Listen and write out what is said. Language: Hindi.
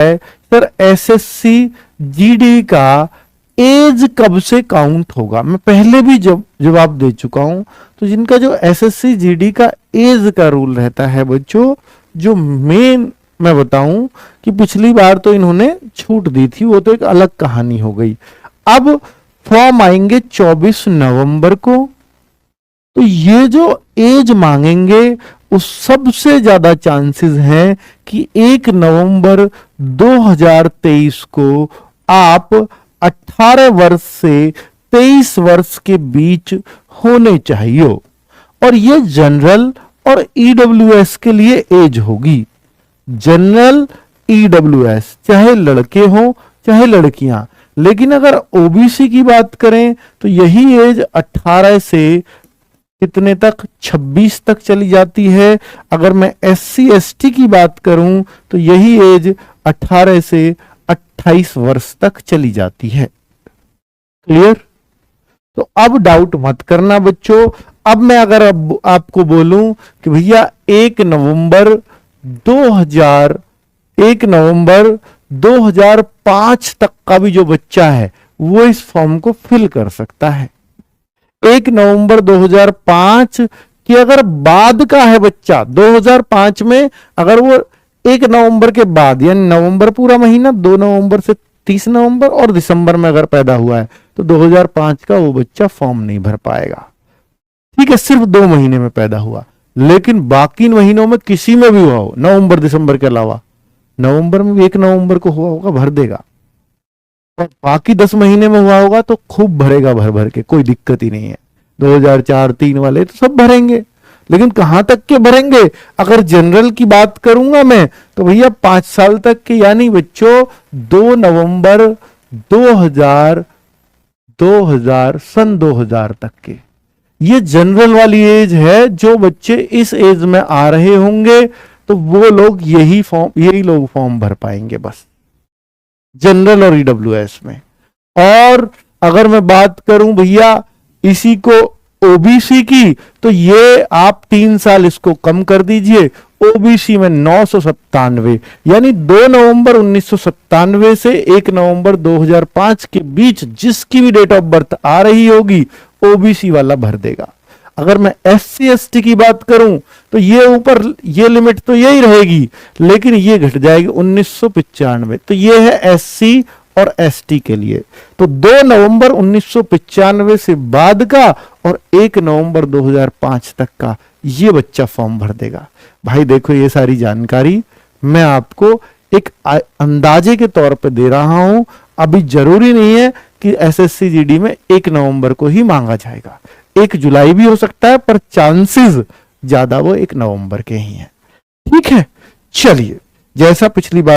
है सर एसएससी जीडी का एज कब से काउंट होगा। मैं पहले भी जवाब दे चुका हूं। तो जिनका जो एसएससी जीडी का एज का रूल रहता है बच्चों, जो मेन मैं बताऊं कि पिछली बार तो इन्होंने छूट दी थी, वो तो एक अलग कहानी हो गई। अब फॉर्म आएंगे 24 नवंबर को, तो ये जो एज मांगेंगे उस सबसे ज्यादा चांसेस हैं कि 1 नवंबर 2023 को आप 18 वर्ष से 23 वर्ष के बीच होने चाहिए। और ये जनरल और ईडब्ल्यूएस के लिए एज होगी। जनरल ईडब्ल्यूएस चाहे लड़के हो चाहे लड़कियां। लेकिन अगर ओबीसी की बात करें तो यही एज 18 से कितने तक, 26 तक चली जाती है। अगर मैं एससी एसटी की बात करूं तो यही एज 18 से 28 वर्ष तक चली जाती है। क्लियर? तो अब डाउट मत करना बच्चों। अब मैं अगर अब आपको बोलूं कि भैया 1 नवंबर 2005 तक का भी जो बच्चा है वो इस फॉर्म को फिल कर सकता है। 1 नवंबर 2005 की अगर बाद का है बच्चा, 2005 में अगर वो 1 नवंबर के बाद, यानी नवंबर पूरा महीना, 2 नवंबर से 30 नवंबर और दिसंबर में अगर पैदा हुआ है तो 2005 का वो बच्चा फॉर्म नहीं भर पाएगा। ठीक है, सिर्फ 2 महीने में पैदा हुआ। लेकिन बाकी महीनों में किसी में भी हुआ हो, नवंबर दिसंबर के अलावा, नवंबर में भी 1 नवंबर को हुआ होगा, भर देगा। और बाकी 10 महीने में हुआ होगा तो खूब भरेगा, भर भर के, कोई दिक्कत ही नहीं है। 2004-3 वाले तो सब भरेंगे। लेकिन कहां तक के भरेंगे? अगर जनरल की बात करूंगा मैं तो भैया 5 साल तक के, यानी बच्चों 2 नवंबर 2000 तक के। ये जनरल वाली एज है। जो बच्चे इस एज में आ रहे होंगे तो वो लोग यही लोग फॉर्म भर पाएंगे बस, जनरल और ईडब्ल्यूएस में। और अगर मैं बात करूं भैया इसी को ओबीसी की, तो ये आप 3 साल इसको कम कर दीजिए। ओबीसी में 997, यानी 2 नवंबर 1997 से 1 नवंबर 2005 के बीच जिसकी भी डेट ऑफ बर्थ आ रही होगी ओबीसी वाला भर देगा। अगर मैं एससी एसटी की बात करूं तो ये ऊपर ये लिमिट तो यही रहेगी, लेकिन ये घट जाएगी 1995। तो ये है एससी और एसटी के लिए। तो 2 नवंबर 1995 से बाद का और 1 नवंबर 2005 तक का ये बच्चा फॉर्म भर देगा। भाई देखो, ये सारी जानकारी मैं आपको एक अंदाजे के तौर पे दे रहा हूं। अभी जरूरी नहीं है कि एसएससी जीडी में 1 नवंबर को ही मांगा जाएगा। 1 जुलाई भी हो सकता है, पर चांसेस ज्यादा वो 1 नवंबर के ही हैं। ठीक है, चलिए, जैसा पिछली बार